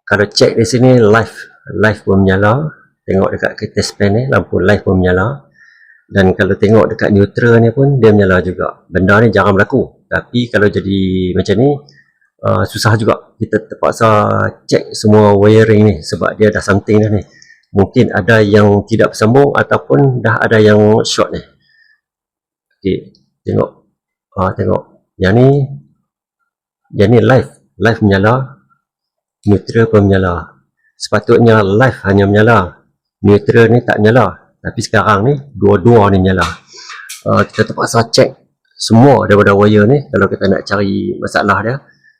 Kalau cek di sini live pun menyala. Tengok dekat kereta span ni, lampu live pun menyala. Dan kalau tengok dekat neutral ni pun dia menyala juga. Benda ni jarang berlaku. Tapi kalau jadi macam ni, susah juga. Kita terpaksa cek semua wiring ni sebab dia dah something dah ni. Mungkin ada yang tidak bersambung ataupun dah ada yang short ni. Okey, tengok. Tengok. Yang ni live menyala. Neutral pun menyala. Sepatutnya live hanya menyala. Neutral ni tak menyala. Tapi sekarang ni dua-dua ni menyala. Kita terpaksa cek semua daripada wire ni. Kalau kita nak cari masalah dia,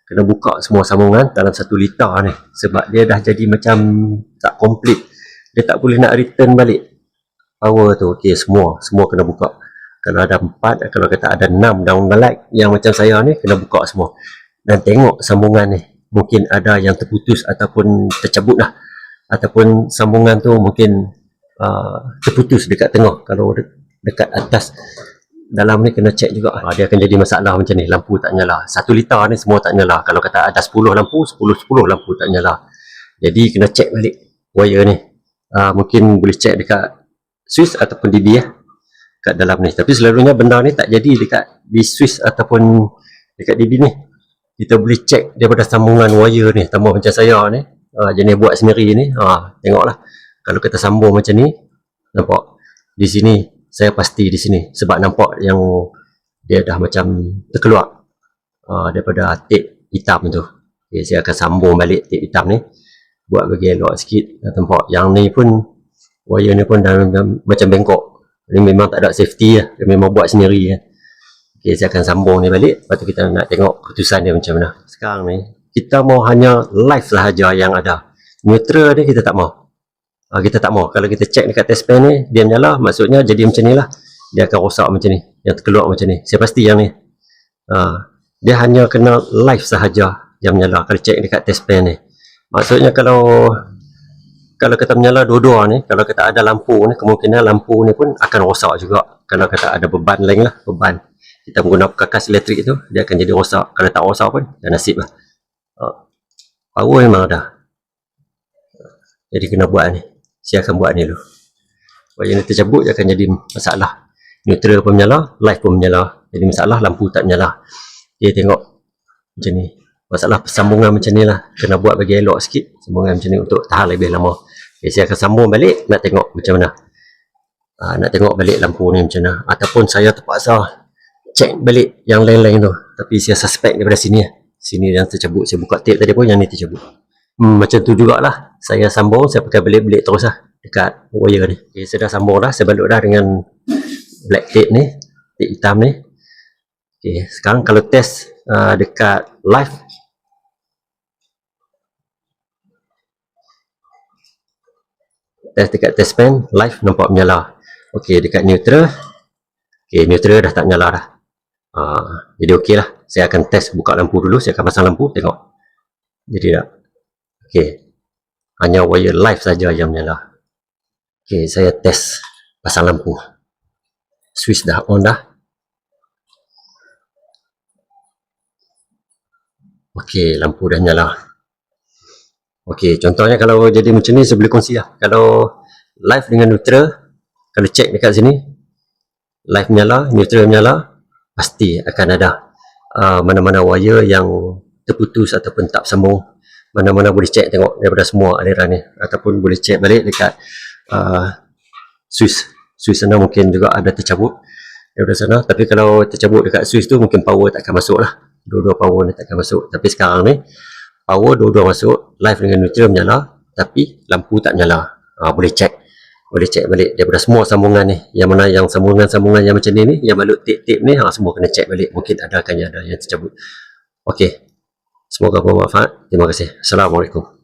kena buka semua sambungan dalam 1 liter ni. Sebab dia dah jadi macam tak complete. Dia tak boleh nak return balik power tu. Okey, semua kena buka. Kalau ada 4, kalau kata ada 6 down the line yang macam saya ni, kena buka semua. Dan tengok sambungan ni. Mungkin ada yang terputus ataupun tercabut lah. Ataupun sambungan tu mungkin terputus dekat tengah. Kalau dekat atas dalam ni kena cek juga. Dia akan jadi masalah macam ni. Lampu tak nyala. 1 liter ni semua tak nyala. Kalau kata ada 10 lampu, 10 lampu tak nyala. Jadi kena cek balik wire ni. Mungkin boleh cek dekat switch ataupun DB kat dalam ni. Tapi selalunya benda ni tak jadi dekat di switch ataupun dekat DB ni. Kita boleh cek daripada sambungan wire ni. Tambah macam saya ni, jenis buat sendiri ni. Tengoklah. Kalau kita sambung macam ni, nampak di sini, saya pasti di sini. Sebab nampak yang dia dah macam terkeluar daripada tape hitam tu. Okay, saya akan sambung balik tape hitam ni. Buat bagi elok sikit. Nampak yang ni pun, wire ni pun dah macam bengkok. Ini memang tak ada safety lah. Dia memang buat sendiri lah. Okay, saya akan sambung ni balik. Lepas tu kita nak tengok keputusan dia macam mana. Sekarang ni, kita mau hanya live sahaja yang ada. Neutral ni kita tak mau. Kita tak mau. Kalau kita cek dekat test pan ni, dia menyala. Maksudnya jadi macam ni lah. Dia akan rosak macam ni. Yang terkeluar macam ni. Saya pasti yang ni. Dia hanya kena live sahaja yang menyala. Kalau cek dekat test pan ni. Maksudnya kalau kita menyala dua-dua ni, kalau kita ada lampu ni, kemungkinan lampu ni pun akan rosak juga. Kalau kita ada beban lain lah. Beban. Kita menggunakan kakas elektrik tu, dia akan jadi rosak. Kalau tak rosak pun, dah nasib lah. Power memang ada. Jadi kena buat ni. Saya akan buat ni dulu. Wire ni tercabut, dia akan jadi masalah. Neutral pun menyala, live pun menyala. Jadi masalah, lampu tak menyala. Dia tengok macam ni. Masalah persambungan macam ni lah. Kena buat bagi elok sikit. Sambungan macam ni untuk tahan lebih lama. Okay, saya akan sambung balik, nak tengok macam mana. Nak tengok balik lampu ni macam mana. Ataupun saya terpaksa cek balik yang lain-lain tu. Tapi saya suspect daripada sini lah. Sini yang tercabut. Saya buka tape tadi pun, yang ni tercabut. Macam tu jugalah. Saya sambung, saya pakai belik-belik terus lah dekat wire ni. Okay, saya dah sambung dah, saya balut dah dengan black tape ni, tape hitam ni. Okay, sekarang kalau test dekat live, test dekat test pan, live nampak menyala. Okay, dekat neutral, okay, neutral dah tak menyala dah. Jadi okey lah. Saya akan test buka lampu dulu, saya akan pasang lampu, tengok. Jadi tak. Okay. Hanya wire live saja yang menyala. Okay, saya test pasang lampu. Switch dah on dah. Okay, lampu dah menyala. Okay, contohnya kalau jadi macam ni, saya boleh kongsi lah. Kalau live dengan neutral, kalau cek dekat sini, live menyala, neutral menyala, pasti akan ada mana-mana wire yang terputus ataupun tak sambung. Mana-mana boleh cek tengok daripada semua aliran ni. Ataupun boleh cek balik dekat switch. Switch sana mungkin juga ada tercabut daripada sana. Tapi kalau tercabut dekat switch tu, mungkin power tak akan masuk lah. Dua-dua power ni tak akan masuk. Tapi sekarang ni, power dua-dua masuk. Live dengan neutral menyala. Tapi lampu tak menyala. Boleh cek. Boleh cek balik daripada semua sambungan ni. Yang mana yang sambungan-sambungan yang macam ni, yang balut tape-tape ni, semua kena cek balik. Mungkin ada yang tercabut. Okey. Semoga bermanfaat. Terima kasih. Assalamualaikum.